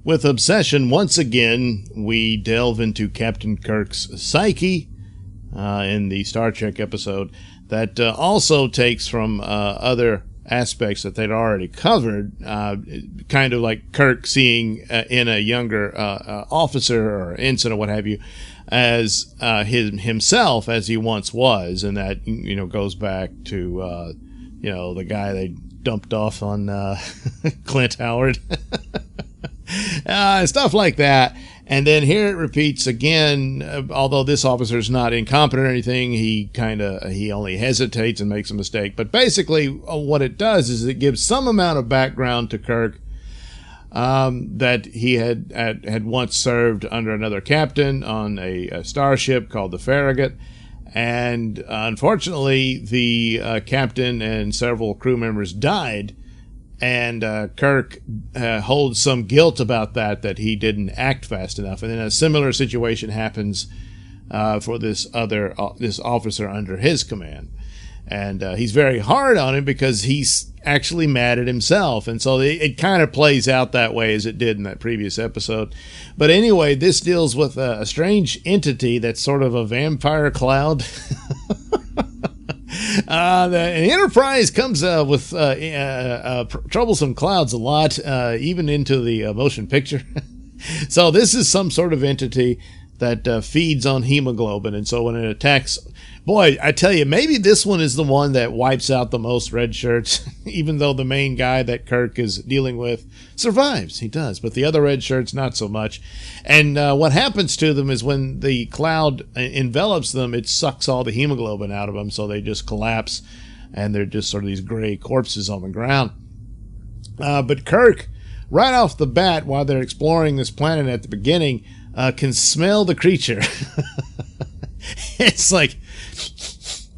With Obsession, once again, we delve into Captain Kirk's psyche in the Star Trek episode that also takes from other aspects that they'd already covered, kind of like Kirk seeing in a younger officer or ensign or what have you, as himself as he once was, and that goes back to the guy they dumped off on Clint Howard. Stuff like that. And then here it repeats again, although this officer is not incompetent or anything, he only hesitates and makes a mistake. But basically what it does is it gives some amount of background to Kirk, that he had once served under another captain on a starship called the Farragut. And unfortunately, the captain and several crew members died. And Kirk holds some guilt about that he didn't act fast enough. And then a similar situation happens for this officer under his command. And he's very hard on him because he's actually mad at himself. And so it kind of plays out that way as it did in that previous episode. But anyway, this deals with a strange entity that's sort of a vampire cloud. The Enterprise comes with troublesome clouds a lot, even into the motion picture. So this is some sort of entity that feeds on hemoglobin, and so when it attacks, boy, I tell you, maybe this one is the one that wipes out the most red shirts, even though the main guy that Kirk is dealing with survives. He does, but the other red shirts, not so much. And what happens to them is when the cloud envelops them, it sucks all the hemoglobin out of them, so they just collapse, and they're just sort of these gray corpses on the ground. But Kirk, right off the bat, while they're exploring this planet at the beginning, can smell the creature. It's like,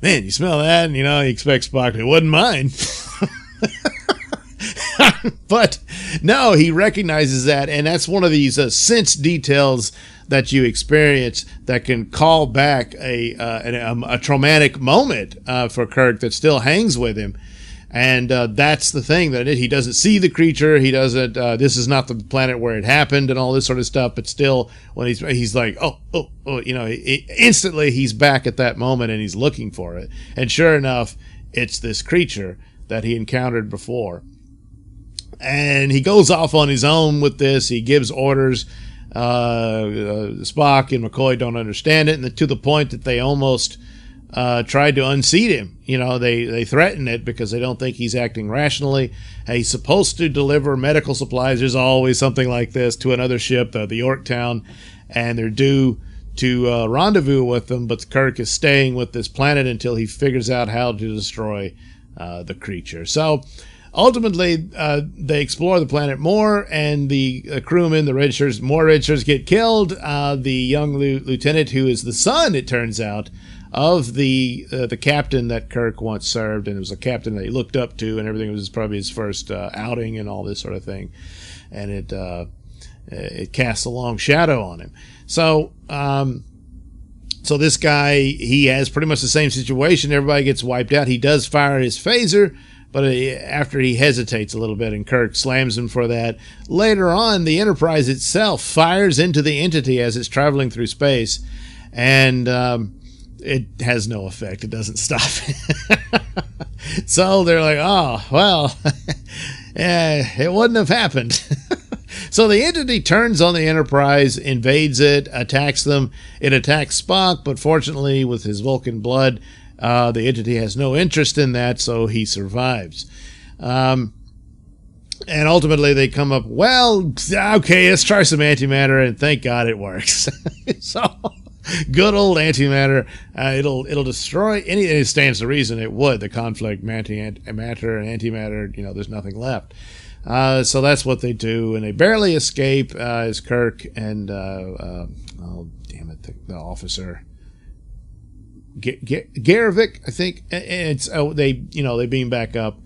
man, you smell that, and he expects Spock to, wouldn't mind. But no, he recognizes that, and that's one of these sense details that you experience that can call back a traumatic moment for Kirk that still hangs with him. And that's the thing, that he doesn't see the creature. He doesn't. This is not the planet where it happened, and all this sort of stuff. But still, when he's like, instantly he's back at that moment, and he's looking for it. And sure enough, it's this creature that he encountered before. And he goes off on his own with this. He gives orders. Spock and McCoy don't understand it, and to the point that they almost tried to unseat him. They threaten it because they don't think he's acting rationally. He's supposed to deliver medical supplies. There's always something like this to another ship, the Yorktown, and they're due to rendezvous with them, but Kirk is staying with this planet until he figures out how to destroy the creature. So ultimately, they explore the planet more, and the crewmen, more red shirts get killed. The young lieutenant, who is the son, it turns out, of the captain that Kirk once served, and it was a captain that he looked up to, and everything. It was probably his first outing and all this sort of thing, and it casts a long shadow on him. So this guy, he has pretty much the same situation. Everybody gets wiped out. He does fire his phaser, but after he hesitates a little bit, and Kirk slams him for that. Later on, the Enterprise itself fires into the entity as it's traveling through space, and it has no effect. It doesn't stop. So they're like, oh, well, it wouldn't have happened. So the entity turns on the Enterprise, invades it, attacks them. It attacks Spock, but fortunately, with his Vulcan blood, the entity has no interest in that, so he survives. And ultimately, they come up, well, okay, let's try some antimatter, and thank God it works. So, good old antimatter. It'll destroy anything. It stands to reason it would. The conflict, matter and antimatter, there's nothing left. So that's what they do, and they barely escape as Kirk and, the officer, Garvik, I think. They beam back up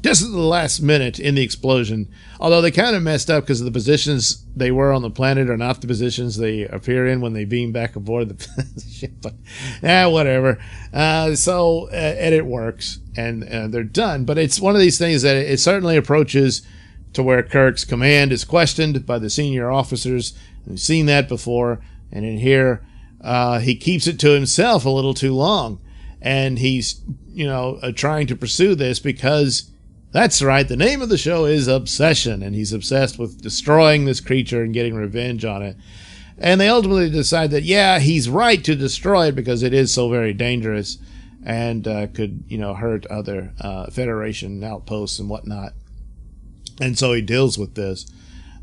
just at the last minute in the explosion. Although they kind of messed up because the positions they were on the planet are not the positions they appear in when they beam back aboard the ship. But whatever. And it works, and they're done. But it's one of these things that it certainly approaches to where Kirk's command is questioned by the senior officers. We've seen that before, and in here, he keeps it to himself a little too long, and he's, trying to pursue this because, that's right, the name of the show is Obsession, and he's obsessed with destroying this creature and getting revenge on it. And they ultimately decide that, yeah, he's right to destroy it because it is so very dangerous and could, hurt other Federation outposts and whatnot. And so he deals with this.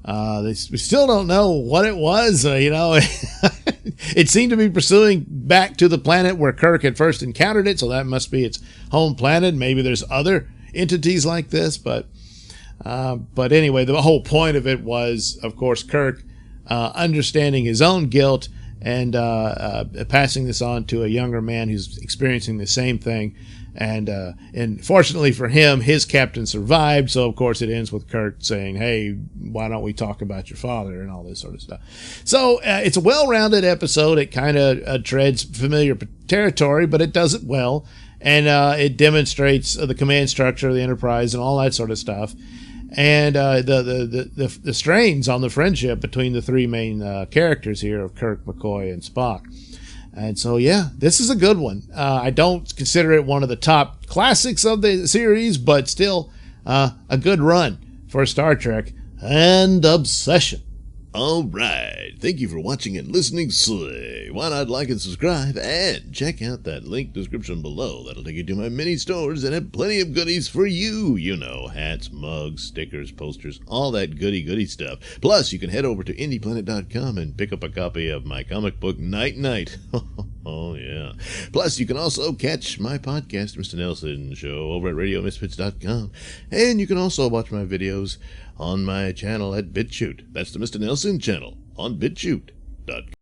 We still don't know what it was. It seemed to be pursuing back to the planet where Kirk had first encountered it, so that must be its home planet. Maybe there's other entities like this, but anyway, the whole point of it was, of course, Kirk understanding his own guilt and passing this on to a younger man who's experiencing the same thing. And fortunately for him, his captain survived. So of course it ends with Kirk saying, "Hey, why don't we talk about your father?" and all this sort of stuff. So it's a well-rounded episode. It kind of treads familiar territory, but it does it well, and it demonstrates the command structure of the Enterprise and all that sort of stuff, and the strains on the friendship between the three main characters here of Kirk, McCoy, and Spock. And so, yeah, this is a good one. I don't consider it one of the top classics of the series, but still a good run for Star Trek and Obsession. All right. Thank you for watching and listening. Say, why not like and subscribe and check out that link description below. That'll take you to my mini stores and have plenty of goodies for you. Hats, mugs, stickers, posters, all that goody stuff. Plus, you can head over to indieplanet.com and pick up a copy of my comic book Night Night. Oh, yeah. Plus, you can also catch my podcast, Mr Nailsin Show, over at RadioMisfits.com. And you can also watch my videos on my channel at BitChute. That's the Mr Nailsin channel on BitChute.com.